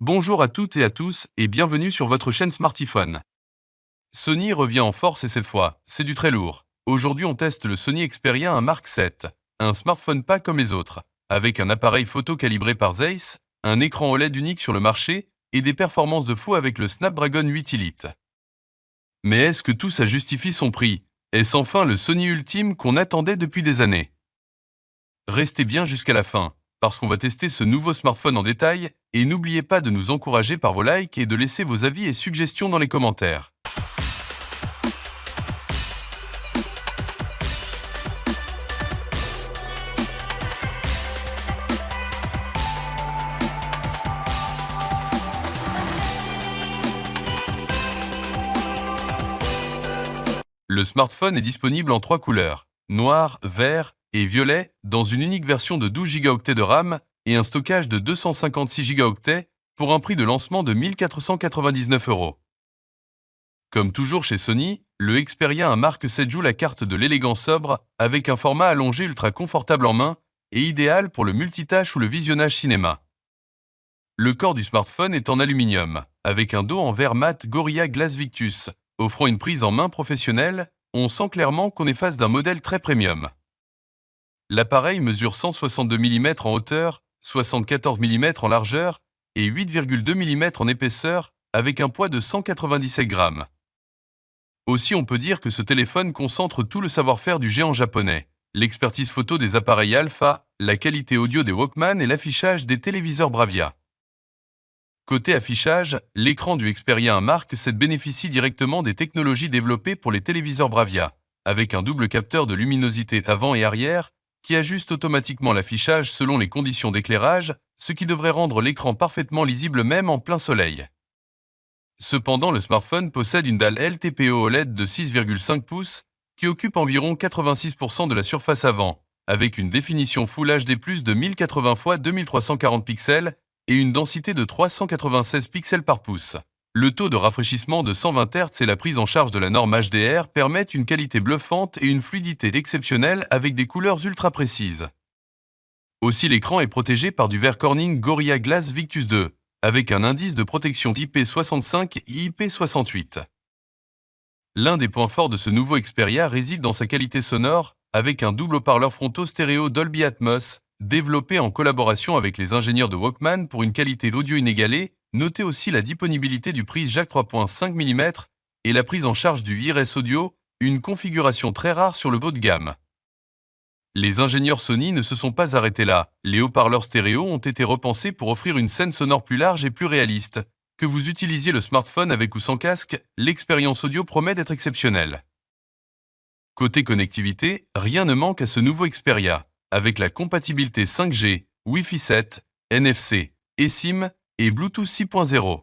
Bonjour à toutes et à tous et bienvenue sur votre chaîne Smartiphone. Sony revient en force et cette fois, c'est du très lourd. Aujourd'hui on teste le Sony Xperia 1 Mark VII, un smartphone pas comme les autres, avec un appareil photo calibré par Zeiss, un écran OLED unique sur le marché et des performances de fou avec le Snapdragon 8 Elite. Mais est-ce que tout ça justifie son prix? Est-ce enfin le Sony ultime qu'on attendait depuis des années? Restez bien jusqu'à la fin, parce qu'on va tester ce nouveau smartphone en détail, et n'oubliez pas de nous encourager par vos likes et de laisser vos avis et suggestions dans les commentaires. Le smartphone est disponible en 3 couleurs, noir, vert et violet, dans une unique version de 12 Go de RAM et un stockage de 256 Go pour un prix de lancement de 1499 €. Comme toujours chez Sony, le Xperia 1 Mark VII joue la carte de l'élégance sobre avec un format allongé ultra confortable en main et idéal pour le multitâche ou le visionnage cinéma. Le corps du smartphone est en aluminium, avec un dos en verre mat Gorilla Glass Victus. Offrant une prise en main professionnelle, on sent clairement qu'on est face d'un modèle très premium. L'appareil mesure 162 mm en hauteur, 74 mm en largeur et 8,2 mm en épaisseur avec un poids de 197 grammes. Aussi on peut dire que ce téléphone concentre tout le savoir-faire du géant japonais, l'expertise photo des appareils Alpha, la qualité audio des Walkman et l'affichage des téléviseurs Bravia. Côté affichage, l'écran du Xperia 1 Mark VII bénéficie directement des technologies développées pour les téléviseurs Bravia, avec un double capteur de luminosité avant et arrière qui ajuste automatiquement l'affichage selon les conditions d'éclairage, ce qui devrait rendre l'écran parfaitement lisible même en plein soleil. Cependant, le smartphone possède une dalle LTPO OLED de 6,5 pouces qui occupe environ 86% de la surface avant, avec une définition Full HD+ de 1080 x 2340 pixels et une densité de 396 pixels par pouce. Le taux de rafraîchissement de 120 Hz et la prise en charge de la norme HDR permettent une qualité bluffante et une fluidité exceptionnelle avec des couleurs ultra précises. Aussi l'écran est protégé par du verre Corning Gorilla Glass Victus 2, avec un indice de protection IP65 et IP68. L'un des points forts de ce nouveau Xperia réside dans sa qualité sonore, avec un double haut-parleur frontaux stéréo Dolby Atmos, développé en collaboration avec les ingénieurs de Walkman pour une qualité d'audio inégalée. Notez aussi la disponibilité du prise jack 3.5 mm et la prise en charge du Iris Audio, une configuration très rare sur le haut de gamme. Les ingénieurs Sony ne se sont pas arrêtés là. Les haut-parleurs stéréo ont été repensés pour offrir une scène sonore plus large et plus réaliste. Que vous utilisiez le smartphone avec ou sans casque, l'expérience audio promet d'être exceptionnelle. Côté connectivité, rien ne manque à ce nouveau Xperia, avec la compatibilité 5G, Wi-Fi 7, NFC, eSIM et Bluetooth 6.0.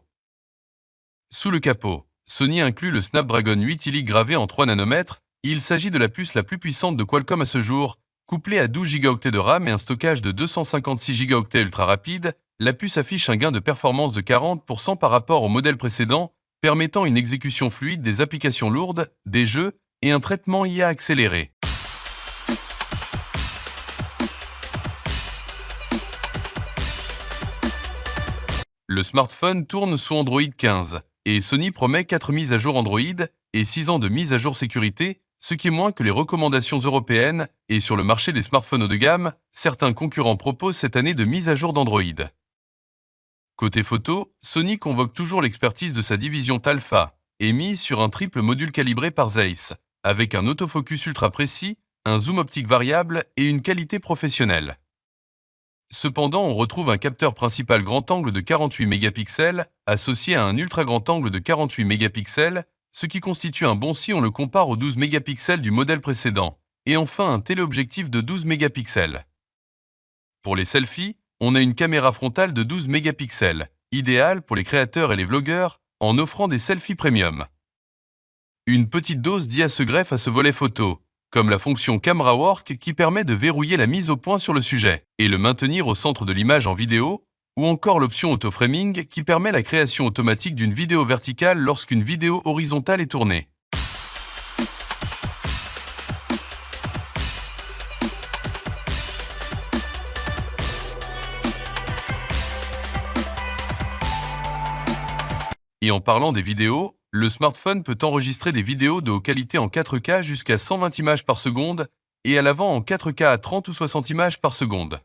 Sous le capot, Sony inclut le Snapdragon 8 Elite gravé en 3 nanomètres. Il s'agit de la puce la plus puissante de Qualcomm à ce jour. Couplée à 12 Go de RAM et un stockage de 256 Go ultra rapide, la puce affiche un gain de performance de 40% par rapport au modèle précédent, permettant une exécution fluide des applications lourdes, des jeux et un traitement IA accéléré. Le smartphone tourne sous Android 15 et Sony promet 4 mises à jour Android et 6 ans de mise à jour sécurité, ce qui est moins que les recommandations européennes, et sur le marché des smartphones haut de gamme, certains concurrents proposent cette année de mise à jour d'Android. Côté photo, Sony convoque toujours l'expertise de sa division Talfa et mise sur un triple module calibré par Zeiss, avec un autofocus ultra précis, un zoom optique variable et une qualité professionnelle. Cependant, on retrouve un capteur principal grand angle de 48 mégapixels associé à un ultra grand angle de 48 mégapixels, ce qui constitue un bon si on le compare aux 12 mégapixels du modèle précédent, et enfin un téléobjectif de 12 mégapixels. Pour les selfies, on a une caméra frontale de 12 mégapixels, idéale pour les créateurs et les vlogueurs, en offrant des selfies premium. Une petite dose d'IA se greffe à ce volet photo, comme la fonction Camera Work qui permet de verrouiller la mise au point sur le sujet et le maintenir au centre de l'image en vidéo, ou encore l'option Auto-Framing qui permet la création automatique d'une vidéo verticale lorsqu'une vidéo horizontale est tournée. Et en parlant des vidéos, le smartphone peut enregistrer des vidéos de haute qualité en 4K jusqu'à 120 images par seconde et à l'avant en 4K à 30 ou 60 images par seconde.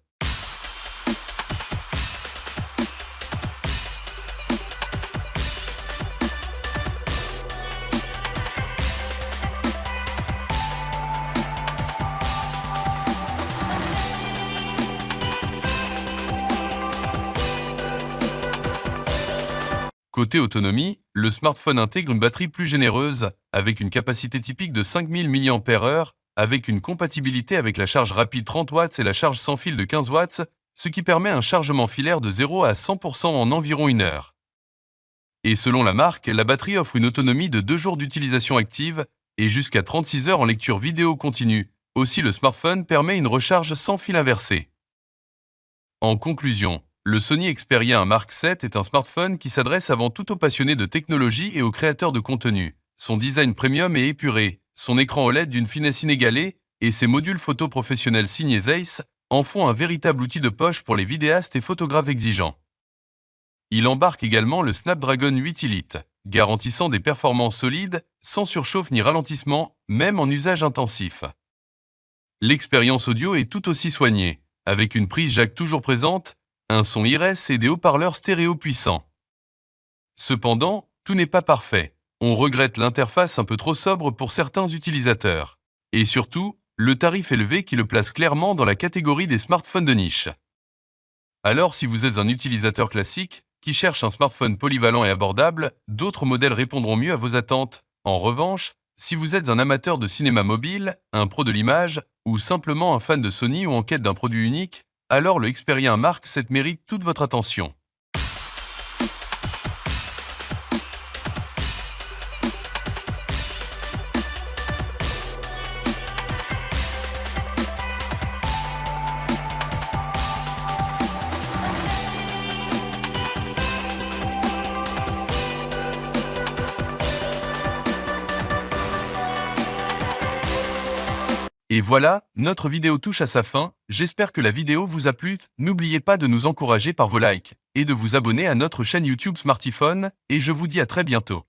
Côté autonomie, le smartphone intègre une batterie plus généreuse, avec une capacité typique de 5000 mAh, avec une compatibilité avec la charge rapide 30 watts et la charge sans fil de 15 watts, ce qui permet un chargement filaire de 0 à 100% en environ 1 heure. Et selon la marque, la batterie offre une autonomie de 2 jours d'utilisation active et jusqu'à 36 heures en lecture vidéo continue. Aussi, le smartphone permet une recharge sans fil inversé. En conclusion, le Sony Xperia 1 Mark VII est un smartphone qui s'adresse avant tout aux passionnés de technologie et aux créateurs de contenu. Son design premium et épuré, son écran OLED d'une finesse inégalée et ses modules photo professionnels signés Zeiss en font un véritable outil de poche pour les vidéastes et photographes exigeants. Il embarque également le Snapdragon 8 Elite, garantissant des performances solides, sans surchauffe ni ralentissement, même en usage intensif. L'expérience audio est tout aussi soignée, avec une prise jack toujours présente, un son IRS et des haut-parleurs stéréo puissants. Cependant, tout n'est pas parfait. On regrette l'interface un peu trop sobre pour certains utilisateurs. Et surtout, le tarif élevé qui le place clairement dans la catégorie des smartphones de niche. Alors si vous êtes un utilisateur classique, qui cherche un smartphone polyvalent et abordable, d'autres modèles répondront mieux à vos attentes. En revanche, si vous êtes un amateur de cinéma mobile, un pro de l'image, ou simplement un fan de Sony ou en quête d'un produit unique, alors le Xperia 1 Mark VII mérite toute votre attention. Et voilà, notre vidéo touche à sa fin, j'espère que la vidéo vous a plu, n'oubliez pas de nous encourager par vos likes, et de vous abonner à notre chaîne YouTube Smartiphone, et je vous dis à très bientôt.